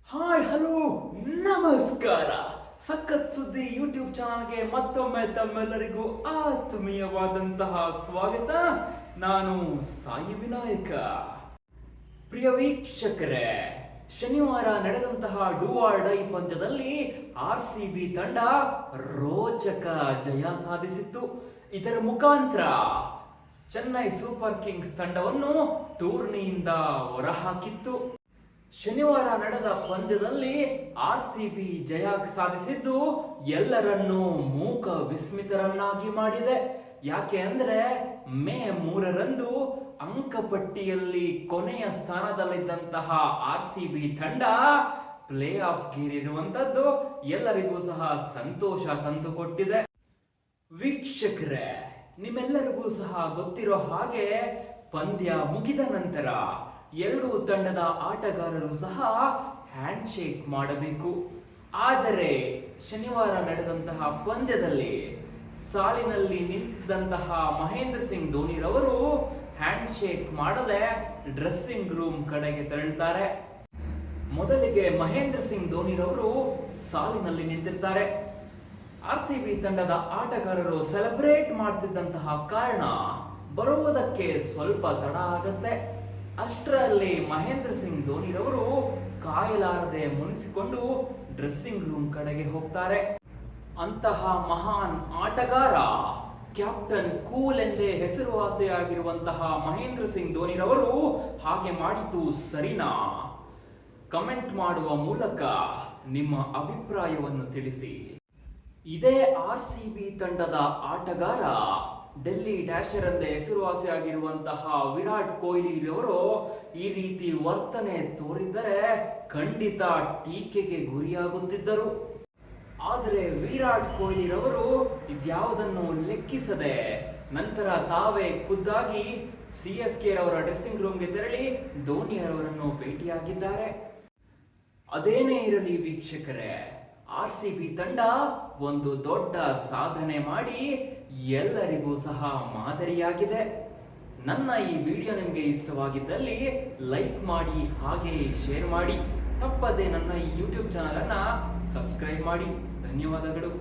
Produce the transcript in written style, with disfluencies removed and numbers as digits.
Hi hello ನಮಸ್ಕಾರ. ಸಖತ್ ಸುದ್ದಿ ಯೂಟ್ಯೂಬ್ ಚಾನಲ್ಗೆ ಮತ್ತೊಮ್ಮೆ ತಮ್ಮೆಲ್ಲರಿಗೂ ಆತ್ಮೀಯವಾದಂತಹ ಸ್ವಾಗತ. ನಾನು ಸಾಯಿ ವಿನಾಯಕ. ಪ್ರಿಯ ವೀಕ್ಷಕರೇ, ಶನಿವಾರ ನಡೆದಂತಹ ಡೂ ಆರ್ ಡೈ ಪಂದ್ಯದಲ್ಲಿ RCB ತಂಡ ರೋಚಕ ಜಯ ಸಾಧಿಸಿತ್ತು. ಇದರ ಮುಖಾಂತರ ಚೆನ್ನೈ ಸೂಪರ್ ಕಿಂಗ್ಸ್ ತಂಡವನ್ನು ಟೂರ್ನಿಯಿಂದ ಹೊರಹಾಕಿತ್ತು. ಶನಿವಾರ ನಡೆದ ಪಂದ್ಯದಲ್ಲಿ RCB ಜಯ ಸಾಧಿಸಿದ್ದು ಎಲ್ಲರನ್ನೂ ಮೂಕ ವಿಸ್ಮಿತರನ್ನಾಗಿ ಮಾಡಿದೆ. ಯಾಕೆ ಅಂದ್ರೆ ಮೇ 3ರಂದು ಅಂಕಪಟ್ಟಿಯಲ್ಲಿ ಕೊನೆಯ ಸ್ಥಾನದಲ್ಲಿದ್ದಂತಹ RCB ತಂಡ ಪ್ಲೇ ಆಫ್ ಗೇರಿರುವಂತದ್ದು ಎಲ್ಲರಿಗೂ ಸಹ ಸಂತೋಷ ತಂದುಕೊಟ್ಟಿದೆ. ವೀಕ್ಷಕರೇ, ನಿಮ್ಮೆಲ್ಲರಿಗೂ ಸಹ ಗೊತ್ತಿರೋ ಹಾಗೆ ಪಂದ್ಯ ಮುಗಿದ ನಂತರ ಎರಡೂ ತಂಡದ ಆಟಗಾರರು ಸಹ ಹ್ಯಾಂಡ್ ಶೇಕ್ ಮಾಡಬೇಕು. ಆದರೆ ಶನಿವಾರ ನಡೆದಂತಹ ಪಂದ್ಯದಲ್ಲಿ ಸಾಲಿನಲ್ಲಿ ನಿಂತಿದ್ದಂತಹ ಮಹೇಂದ್ರ ಸಿಂಗ್ ಧೋನಿರವರು ಹ್ಯಾಂಡ್ ಶೇಕ್ ಮಾಡದೆ ಡ್ರೆಸ್ಸಿಂಗ್ ರೂಮ್ ಕಡೆಗೆ ತೆರಳುತ್ತಾರೆ. ಮೊದಲಿಗೆ ಮಹೇಂದ್ರ ಸಿಂಗ್ ಧೋನಿರವರು ಸಾಲಿನಲ್ಲಿ ನಿಂತಿರ್ತಾರೆ. RCB ತಂಡದ ಆಟಗಾರರು ಸೆಲೆಬ್ರೇಟ್ ಮಾಡ್ತಿದ್ದಂತಹ ಕಾರಣ ಬರುವುದಕ್ಕೆ ಸ್ವಲ್ಪ ತಡ ಆಗತ್ತೆ. ಅಷ್ಟರಲ್ಲಿ ಮಹೇಂದ್ರ ಸಿಂಗ್ ಧೋನಿರವರು ಕಾಯಲಾರದೆ ಮುನಿಸಿಕೊಂಡು ಡ್ರೆಸ್ಸಿಂಗ್ ರೂಮ್ ಕಡೆಗೆ ಹೋಗ್ತಾರೆ. ಅಂತಹ ಮಹಾನ್ ಆಟಗಾರ, ಕ್ಯಾಪ್ಟನ್ ಕೂಲ್ ಎಂದೇ ಹೆಸರುವಾಸಿಯಾಗಿರುವಂತಹ ಮಹೇಂದ್ರ ಸಿಂಗ್ ಧೋನಿರವರು ಹಾಗೆ ಮಾಡಿದ್ದು ಸರಿನಾ? ಕಮೆಂಟ್ ಮಾಡುವ ಮೂಲಕ ನಿಮ್ಮ ಅಭಿಪ್ರಾಯವನ್ನು ತಿಳಿಸಿ. ಇದೇ RCB ತಂಡದ ಆಟಗಾರ, ಡೆಲ್ಲಿ ಡ್ಯಾಶರ್ ಎಂದೇ ಹೆಸರುವಾಸಿಯಾಗಿರುವಂತಹ ವಿರಾಟ್ ಕೊಹ್ಲಿರವರು ಈ ರೀತಿ ವರ್ತನೆ ತೋರಿದರೆ ಖಂಡಿತ ಟೀಕೆಗೆ ಗುರಿಯಾಗುತ್ತಿದ್ದರು. ಆದರೆ ವಿರಾಟ್ ಕೊಹ್ಲಿರವರು ಇದ್ಯಾವುದನ್ನು ಲೆಕ್ಕಿಸದೆ ನಂತರ ತಾವೇ ಖುದ್ದಾಗಿ CSK ರವರ ಡ್ರೆಸ್ಸಿಂಗ್ ರೂಮ್ಗೆ ತೆರಳಿ ಧೋನಿಯವರನ್ನು ಭೇಟಿಯಾಗಿದ್ದಾರೆ. ಅದೇನೇ ಇರಲಿ ವೀಕ್ಷಕರೇ, RCB ತಂಡ ಒಂದು ದೊಡ್ಡ ಸಾಧನೆ ಮಾಡಿ ಎಲ್ಲರಿಗೂ ಸಹ ಮಾದರಿಯಾಗಿದೆ. ನನ್ನ ಈ ವಿಡಿಯೋ ನಿಮಗೆ ಇಷ್ಟವಾಗಿದ್ದಲ್ಲಿ ಲೈಕ್ ಮಾಡಿ, ಹಾಗೆ ಶೇರ್ ಮಾಡಿ. ತಪ್ಪದೆ ನನ್ನ ಈ ಯೂಟ್ಯೂಬ್ ಚಾನಲ್ ಅನ್ನ ಸಬ್ಸ್ಕ್ರೈಬ್ ಮಾಡಿ. ಧನ್ಯವಾದಗಳು.